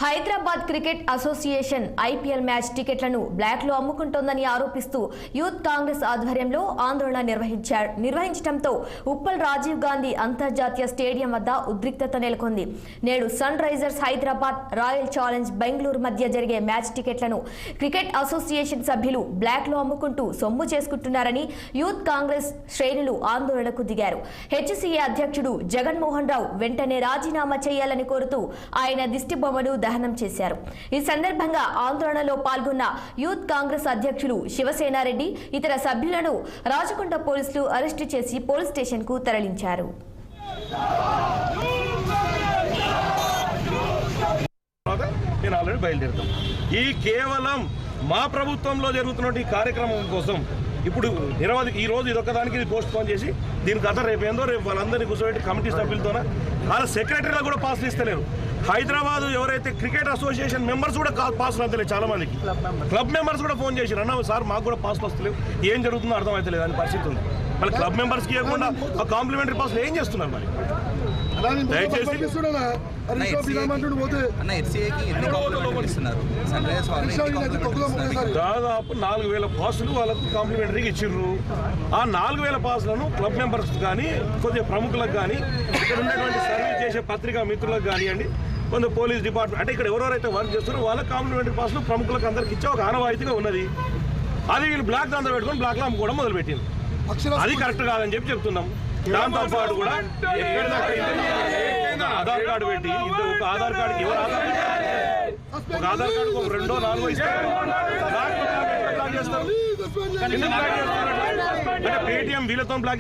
Hyderabad cricket association IPL match టికెట్లను బ్లాక్లో అమ్ముకుంటోందని ఆరోపిస్తూ యూత్ కాంగ్రెస్ ఆధ్వర్యంలో ఆందోళన నిర్వహించడంతో ఉప్పల్ రాజీవ్ గాంధీ అంతర్జాతీయ స్టేడియం వద్ద ఉద్రిక్తత నెలకొంది. నేడు Sunrisers Hyderabad, royal challenge Bengaluru మధ్య జరిగే మ్యాచ్ టికెట్లను క్రికెట్ అసోసియేషన్ సభ్యులు బ్లాక్లో అమ్ముకుంటూ సొమ్ము చేసుకుంటున్నారని యూత్ కాంగ్రెస్ శ్రేణులు ఆందోళనకు దిగారు. హెచ్సీఏ అధ్యక్షుడు జగన్మోహన్ రావు వెంటనే రాజీనామా చేయాలని కోరుతూ ఆయన దిష్టిబొమ్మను దహనం చేశారు. ఈ సందర్భంగా ఆందోళనలో పాల్గొన్న యూత్ కాంగ్రెస్ అధ్యక్షులు శివసేనారెడ్డి ఇతర సభ్యులను రాచకొండ పోలీసులు అరెస్టు చేసి పోలీస్ స్టేషన్ కు తరలించారు. ఈ కేవలం మా ప్రభుత్వంలో జరుగుతున్న ఈ కార్యక్రమం కోసం ఇప్పుడు ఈ రోజు ఇదొక్కదానికి ఇది పోస్ట్ పోన్ చేసి దీని కథ రేపేందో రేపు వాళ్ళందరినీ కూర్చోబెట్టి కమిటీ సభ్యులతోన వాళ్ళ సెక్రటరీలకు కూడా పాసులు ఇస్తలేరు. హైదరాబాద్ ఎవరైతే క్రికెట్ అసోసియేషన్ మెంబర్స్ కూడా పాసులు అంతలేదు. చాలా మందికి క్లబ్ మెంబర్స్ కూడా ఫోన్ చేసి అన్న సార్ మాకు కూడా పాసులు వస్తలేవు, ఏం జరుగుతుందో అర్థం అవుతలేదు అని పరిస్థితి ఉంది. మళ్ళీ క్లబ్ మెంబర్స్కి ఇవ్వకుండా ఆ కాంప్లిమెంటరీ పాసులు ఏం చేస్తున్నారు? మరి దయచేసి దాదాపు 4,000 పాసులు వాళ్ళకు కాంప్లిమెంటరీకి ఇచ్చిర్రు. ఆ 4,000 పాసులను క్లబ్ మెంబర్స్ కానీ, కొద్దిగా ప్రముఖులకు కానీ, ఇక్కడ ఉన్నటువంటి సర్వీస్ చేసే పత్రికా మిత్రులకు కానివ్వండి, కొంత పోలీస్ డిపార్ట్మెంట్ అంటే ఇక్కడ ఎవరెవరైతే వర్క్ చేస్తున్నారో వాళ్ళకి కాంప్లిమెంటరీ పాసులు ప్రముఖులకు అందరికి ఇచ్చే ఒక ఆనవాయితీగా ఉన్నది. అది వీళ్ళు బ్లాక్ దాంతో పెట్టుకొని బ్లాక్లో అమ్ముకోవడం మొదలుపెట్టింది. అది కరెక్ట్ కాదని చెప్తున్నాం. దాంతో పాటు కూడా ఆధార్ కార్డు పెట్టి ఒక ఆధార్ కార్డుకి ఎవరు ఒక ఆధార్ కార్డుకు ఒక 2, 4 ఇస్తారు. అంటే పేటిఎం వీళ్ళతో బ్లాక్